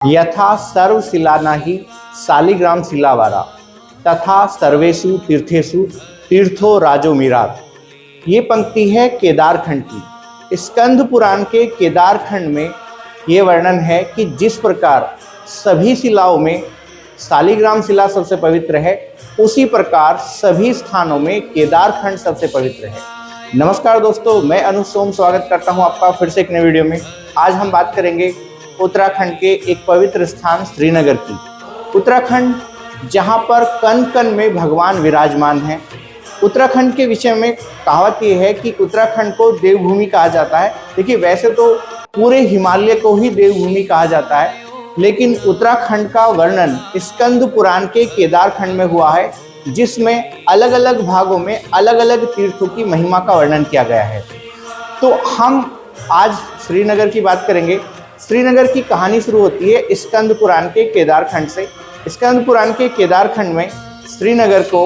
यथा सर्वशिलानाहि शालिग्राम शिलावारा तथा सर्वेषु तीर्थेषु तीर्थो राजो मीरात। ये पंक्ति है केदारखंड की। स्कंद पुराण के केदारखंड में ये वर्णन है कि जिस प्रकार सभी शिलाओं में शालिग्राम शिला सबसे पवित्र है, उसी प्रकार सभी स्थानों में केदारखंड सबसे पवित्र है। नमस्कार दोस्तों, मैं अनुज सोम स्वागत करता हूं आपका फिर से एक नए वीडियो में। आज हम बात करेंगे उत्तराखंड के एक पवित्र स्थान श्रीनगर की। उत्तराखंड जहां पर कण कण में भगवान विराजमान हैं। उत्तराखंड के विषय में कहावत ये है कि उत्तराखंड को देवभूमि कहा जाता है। देखिए, वैसे तो पूरे हिमालय को ही देवभूमि कहा जाता है, लेकिन उत्तराखंड का वर्णन स्कंद पुराण के केदारखंड में हुआ है, जिसमें अलग अलग भागों में अलग अलग तीर्थों की महिमा का वर्णन किया गया है। तो हम आज श्रीनगर की बात करेंगे। श्रीनगर की कहानी शुरू होती है स्कंद पुराण के केदारखंड से। स्कंद पुराण के केदारखंड में श्रीनगर को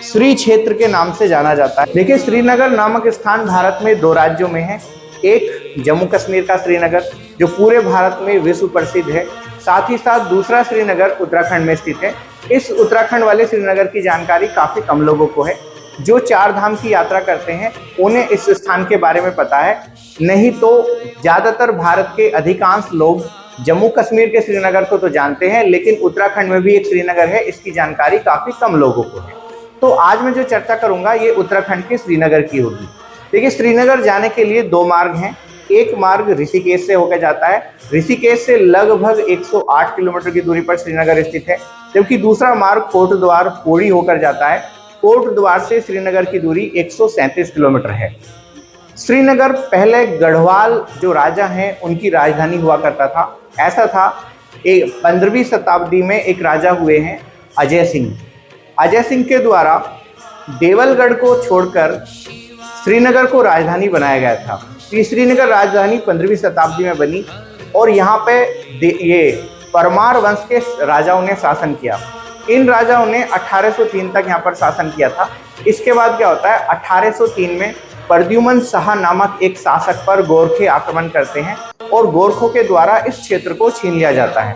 श्री क्षेत्र के नाम से जाना जाता है। देखिए, श्रीनगर नामक स्थान भारत में दो राज्यों में है। एक जम्मू कश्मीर का श्रीनगर, जो पूरे भारत में विश्व प्रसिद्ध है। साथ ही साथ दूसरा श्रीनगर उत्तराखंड में स्थित है। इस उत्तराखंड वाले श्रीनगर की जानकारी काफ़ी कम लोगों को है। जो चार धाम की यात्रा करते हैं उन्हें इस स्थान के बारे में पता है, नहीं तो ज़्यादातर भारत के अधिकांश लोग जम्मू कश्मीर के श्रीनगर को तो जानते हैं, लेकिन उत्तराखंड में भी एक श्रीनगर है, इसकी जानकारी काफ़ी कम लोगों को है। तो आज मैं जो चर्चा करूंगा ये उत्तराखंड के श्रीनगर की होगी। देखिए, श्रीनगर जाने के लिए दो मार्ग हैं। एक मार्ग ऋषिकेश से होकर जाता है। ऋषिकेश से लगभग 108 किलोमीटर की दूरी पर श्रीनगर स्थित है, जबकि दूसरा मार्ग कोटद्वार पौड़ी होकर जाता है। कोटद्वार से श्रीनगर की दूरी 137 किलोमीटर है। श्रीनगर पहले गढ़वाल जो राजा हैं उनकी राजधानी हुआ करता था। ऐसा था, 15वीं शताब्दी में एक राजा हुए हैं अजय सिंह। अजय सिंह के द्वारा देवलगढ़ को छोड़कर श्रीनगर को राजधानी बनाया गया था। ये श्रीनगर राजधानी 15वीं शताब्दी में बनी और यहाँ पे ये परमार वंश के राजाओं ने शासन किया। इन राजाओं ने 1803 तक यहाँ पर शासन किया था। इसके बाद क्या होता है, 1803 में प्रद्युमन शाह नामक एक शासक पर गोरखे आक्रमण करते हैं और गोरखों के द्वारा इस क्षेत्र को छीन लिया जाता है।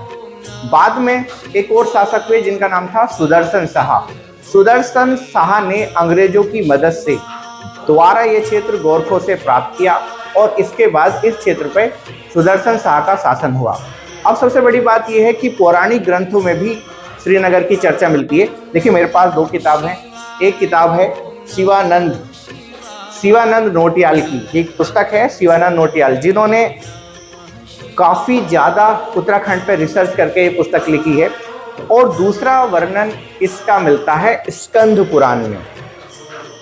बाद में एक और शासक हुए जिनका नाम था सुदर्शन शाह। सुदर्शन शाह ने अंग्रेजों की मदद से दोबारा ये क्षेत्र गोरखों से प्राप्त किया और इसके बाद इस क्षेत्र पर सुदर्शन शाह का शासन हुआ। अब सबसे बड़ी बात यह है कि पौराणिक ग्रंथों में भी श्रीनगर की चर्चा मिलती है। देखिए, मेरे पास दो किताब हैं। एक किताब है शिवानंद नोटियाल की, एक पुस्तक है शिवानंद नोटियाल, जिन्होंने काफ़ी ज़्यादा उत्तराखंड पर रिसर्च करके ये पुस्तक लिखी है। और दूसरा वर्णन इसका मिलता है स्कंद पुराण में।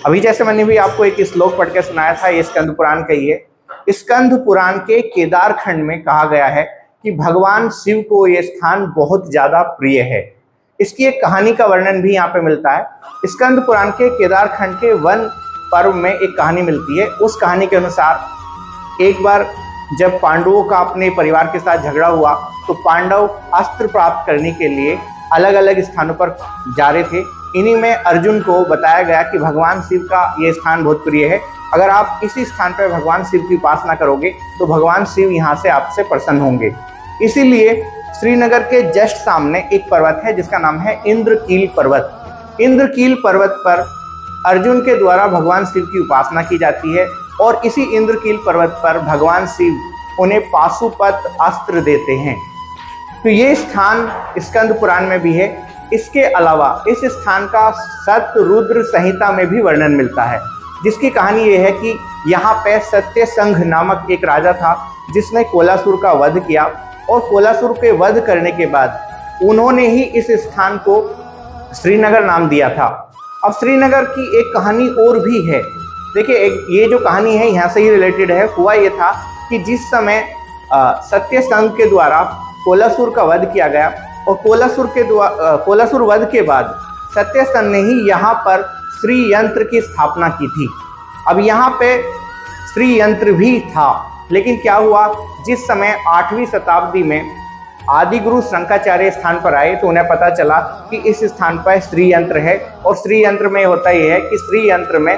अभी जैसे मैंने भी आपको एक श्लोक पढ़ के सुनाया था, ये स्कंद पुराण का ही है। स्कंद पुराण के केदारखंड में कहा गया है कि भगवान शिव को ये स्थान बहुत ज़्यादा प्रिय है। इसकी एक कहानी का वर्णन भी यहाँ पे मिलता है। स्कंद पुराण के केदारखंड के वन पर्व में एक कहानी मिलती है। उस कहानी के अनुसार एक बार जब पांडवों का अपने परिवार के साथ झगड़ा हुआ, तो पांडव अस्त्र प्राप्त करने के लिए अलग अलग स्थानों पर जा रहे थे। इन्हीं में अर्जुन को बताया गया कि भगवान शिव का ये स्थान बहुत प्रिय है। अगर आप इसी स्थान पर भगवान शिव की उपासना करोगे तो भगवान शिव यहाँ से आपसे प्रसन्न होंगे। इसीलिए श्रीनगर के जस्ट सामने एक पर्वत है जिसका नाम है इंद्रकील पर्वत। इंद्रकील पर्वत पर अर्जुन के द्वारा भगवान शिव की उपासना की जाती है और इसी इंद्रकील पर्वत पर भगवान शिव उन्हें पाशुपत अस्त्र देते हैं। तो ये स्थान स्कंद पुराण में भी है। इसके अलावा इस स्थान का सतरुद्र संहिता में भी वर्णन मिलता है, जिसकी कहानी ये है कि यहाँ पे सत्यसंघ नामक एक राजा था जिसने कोलासुर का वध किया और कोलासुर के वध करने के बाद उन्होंने ही इस स्थान को श्रीनगर नाम दिया था। अब श्रीनगर की एक कहानी और भी है। देखिए, ये जो कहानी है यहाँ से ही रिलेटेड है। हुआ ये था कि जिस समय सत्यसंघ के द्वारा कोलासुर का वध किया गया और कोलासुर वध के बाद सत्यसंघ ने ही यहाँ पर श्री यंत्र की स्थापना की थी। अब यहाँ पे श्री यंत्र भी था, लेकिन क्या हुआ, जिस समय 8वीं शताब्दी में आदि गुरु शंकराचार्य स्थान पर आए तो उन्हें पता चला कि इस स्थान पर श्री यंत्र है। और श्री यंत्र में होता यह है कि श्री यंत्र में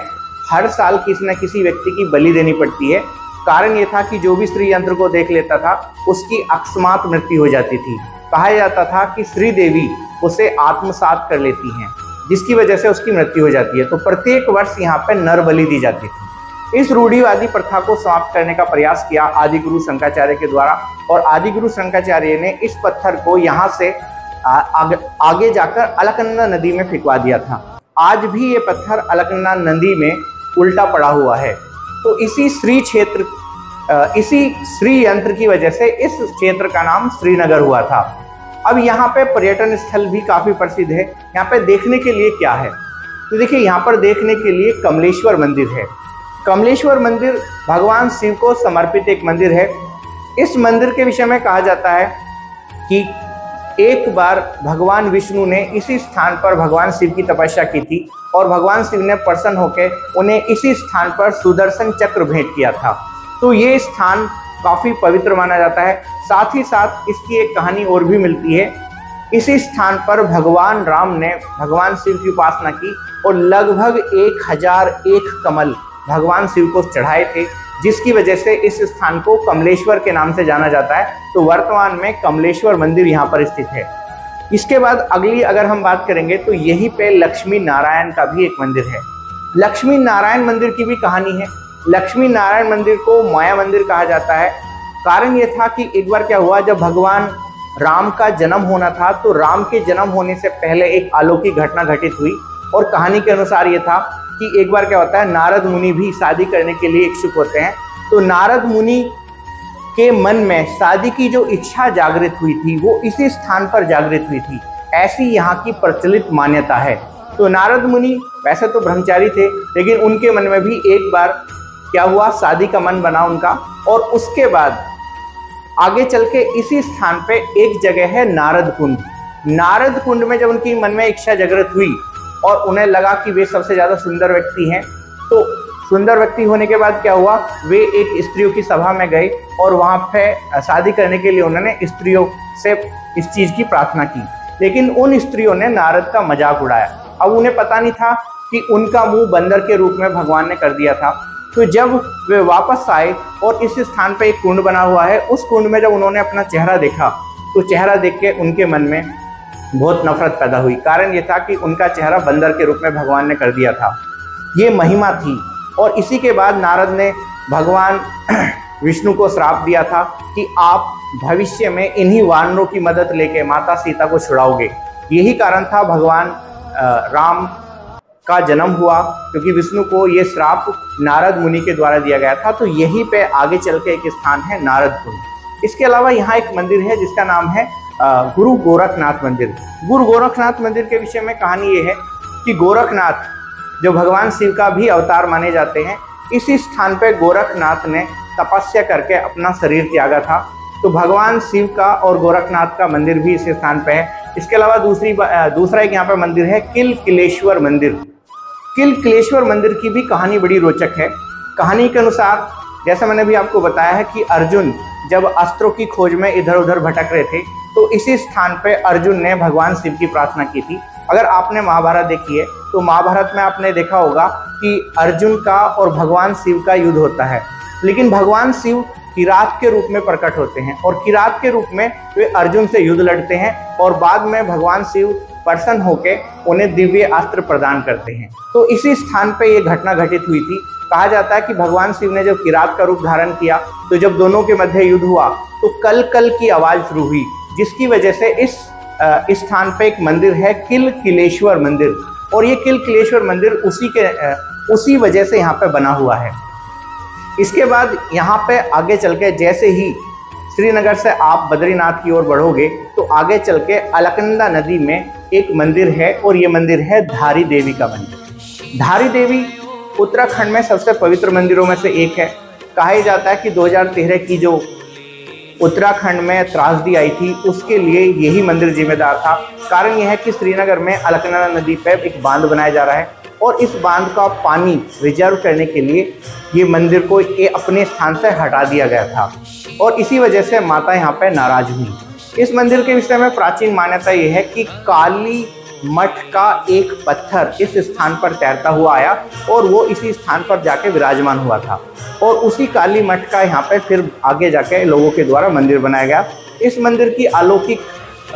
हर साल किसी न किसी व्यक्ति की बलि देनी पड़ती है। कारण ये था कि जो भी स्त्री यंत्र को देख लेता था उसकी अकस्मात मृत्यु हो जाती थी। कहा जाता था कि श्री देवी उसे आत्मसात कर लेती हैं, जिसकी वजह से उसकी मृत्यु हो जाती है। तो प्रत्येक वर्ष यहाँ पे नर बलि दी जाती थी। इस रूढ़िवादी प्रथा को समाप्त करने का प्रयास किया आदि गुरु शंकराचार्य के द्वारा, और आदि गुरु शंकराचार्य ने इस पत्थर को यहाँ से आगे जाकर अलकनंदा नदी में फेंकवा दिया था। आज भी ये पत्थर अलकनंदा नदी में उल्टा पड़ा हुआ है। तो इसी श्री यंत्र की वजह से इस क्षेत्र का नाम श्रीनगर हुआ था। अब यहाँ पे पर्यटन स्थल भी काफी प्रसिद्ध है। यहाँ पे देखने के लिए क्या है, तो देखिए यहाँ पर देखने के लिए कमलेश्वर मंदिर है। कमलेश्वर मंदिर भगवान शिव को समर्पित एक मंदिर है। इस मंदिर के विषय में कहा जाता है कि एक बार भगवान विष्णु ने इसी स्थान पर भगवान शिव की तपस्या की थी, और भगवान शिव ने प्रसन्न होकर उन्हें इसी स्थान पर सुदर्शन चक्र भेंट किया था। तो ये स्थान काफ़ी पवित्र माना जाता है। साथ ही साथ इसकी एक कहानी और भी मिलती है। इसी स्थान पर भगवान राम ने भगवान शिव की उपासना की और लगभग 1001 कमल भगवान शिव को चढ़ाए थे, जिसकी वजह से इस स्थान को कमलेश्वर के नाम से जाना जाता है। तो वर्तमान में कमलेश्वर मंदिर यहाँ पर स्थित है। इसके बाद अगली अगर हम बात करेंगे तो यहीं पे लक्ष्मी नारायण का भी एक मंदिर है। लक्ष्मी नारायण मंदिर की भी कहानी है। लक्ष्मी नारायण मंदिर को माया मंदिर कहा जाता है। कारण ये था कि एक बार क्या हुआ, जब भगवान राम का जन्म होना था तो राम के जन्म होने से पहले एक अलौकिक घटना घटित हुई, और कहानी के अनुसार ये था कि एक बार क्या होता है, नारद मुनि भी शादी करने के लिए इच्छुक होते हैं। तो नारद मुनि के मन में शादी की जो इच्छा जागृत हुई थी वो इसी स्थान पर जागृत हुई थी, ऐसी यहाँ की प्रचलित मान्यता है। तो नारद मुनि वैसे तो ब्रह्मचारी थे, लेकिन उनके मन में भी एक बार क्या हुआ, शादी का मन बना उनका, और उसके बाद आगे चल के इसी स्थान पे एक जगह है नारद कुंड। नारद कुंड में जब उनकी मन में इच्छा जागृत हुई और उन्हें लगा कि वे सबसे ज़्यादा सुंदर व्यक्ति हैं, तो सुंदर व्यक्ति होने के बाद क्या हुआ, वे एक स्त्रियों की सभा में गए और वहाँ पे शादी करने के लिए उन्होंने स्त्रियों से इस चीज़ की प्रार्थना की। लेकिन उन स्त्रियों ने नारद का मजाक उड़ाया। अब उन्हें पता नहीं था कि उनका मुंह बंदर के रूप में भगवान ने कर दिया था। तो जब वे वापस आए और इस स्थान पे एक कुंड बना हुआ है, उस कुंड में जब उन्होंने अपना चेहरा देखा तो चेहरा देख के उनके मन में बहुत नफरत पैदा हुई। कारण ये था कि उनका चेहरा बंदर के रूप में भगवान ने कर दिया था। ये महिमा थी। और इसी के बाद नारद ने भगवान विष्णु को श्राप दिया था कि आप भविष्य में इन्हीं वानरों की मदद लेके माता सीता को छुड़ाओगे। यही कारण था भगवान राम का जन्म हुआ, क्योंकि विष्णु को ये श्राप नारद मुनि के द्वारा दिया गया था। तो यहीं पे आगे चल के एक स्थान है नारद कुंड। इसके अलावा यहाँ एक मंदिर है जिसका नाम है गुरु गोरखनाथ मंदिर। गुरु गोरखनाथ मंदिर के विषय में कहानी ये है कि गोरखनाथ जो भगवान शिव का भी अवतार माने जाते हैं, इसी स्थान पे गोरखनाथ ने तपस्या करके अपना शरीर त्यागा था। तो भगवान शिव का और गोरखनाथ का मंदिर भी इस स्थान पे है। इसके अलावा दूसरा एक यहाँ पे मंदिर है किलकिलेश्वर मंदिर। किलकिलेश्वर मंदिर की भी कहानी बड़ी रोचक है। कहानी के अनुसार, जैसे मैंने भी आपको बताया है कि अर्जुन जब अस्त्रों की खोज में इधर उधर भटक रहे थे, तो इसी स्थान पे अर्जुन ने भगवान शिव की प्रार्थना की थी। अगर आपने महाभारत देखी है तो महाभारत में आपने देखा होगा कि अर्जुन का और भगवान शिव का युद्ध होता है, लेकिन भगवान शिव किरात के रूप में प्रकट होते हैं और किरात के रूप में वे अर्जुन से युद्ध लड़ते हैं, और बाद में भगवान शिव प्रसन्न होकर उन्हें दिव्य अस्त्र प्रदान करते हैं। तो इसी स्थान पे ये घटना घटित हुई थी। कहा जाता है कि भगवान शिव ने जब किरात का रूप धारण किया तो जब दोनों के मध्य युद्ध हुआ तो कल कल की आवाज़ शुरू हुई, जिसकी वजह से इस स्थान पे एक मंदिर है किलकिलेश्वर मंदिर, और ये किलकिलेश्वर मंदिर उसी वजह से यहाँ पे बना हुआ है। इसके बाद यहाँ पे आगे चल के जैसे ही श्रीनगर से आप बद्रीनाथ की ओर बढ़ोगे तो आगे चल के अलकनंदा नदी में एक मंदिर है, और ये मंदिर है धारी देवी का मंदिर। धारी देवी उत्तराखंड में सबसे पवित्र मंदिरों में से एक है। कहा जाता है कि 2013 की जो उत्तराखंड में त्रासदी आई थी उसके लिए यही मंदिर जिम्मेदार था। कारण यह है कि श्रीनगर में अलकनंदा नदी पर एक बांध बनाया जा रहा है, और इस बांध का पानी रिजर्व करने के लिए ये मंदिर को अपने स्थान से हटा दिया गया था, और इसी वजह से माता यहाँ पे नाराज हुई। इस मंदिर के विषय में प्राचीन मान्यता ये है कि काली मठ का एक पत्थर इस स्थान पर तैरता हुआ आया और वो इसी स्थान पर जाके विराजमान हुआ था। और उसी काली मठ का यहाँ पे फिर आगे जाके लोगों के द्वारा मंदिर बनाया गया। इस मंदिर की अलौकिक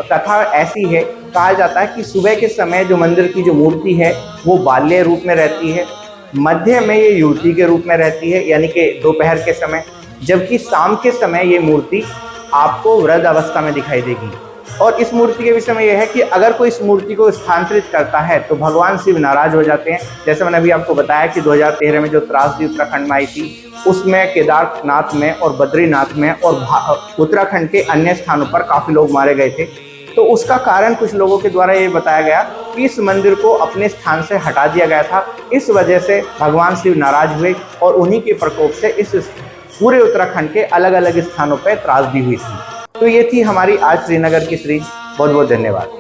कथा ऐसी है, कहा जाता है कि सुबह के समय जो मंदिर की जो मूर्ति है वो बाल्य रूप में रहती है, मध्य में ये युवती के रूप में रहती है यानी कि दोपहर के समय, जबकि शाम के समय ये मूर्ति आपको वृद्ध अवस्था में दिखाई देगी। और इस मूर्ति के विषय में यह है कि अगर कोई इस मूर्ति को स्थानांतरित करता है तो भगवान शिव नाराज हो जाते हैं। जैसे मैंने अभी आपको बताया कि 2013 में जो त्रासदी उत्तराखंड में आई थी, उसमें केदारनाथ में और बद्रीनाथ में और उत्तराखंड के अन्य स्थानों पर काफ़ी लोग मारे गए थे। तो उसका कारण कुछ लोगों के द्वारा ये बताया गया कि इस मंदिर को अपने स्थान से हटा दिया गया था। इस वजह से भगवान शिव नाराज हुए और उन्हीं के प्रकोप से इस पूरे उत्तराखंड के अलग अलग स्थानों पर त्रासदी हुई थी। तो ये थी हमारी आज श्रीनगर की सीरीज। बहुत बहुत धन्यवाद।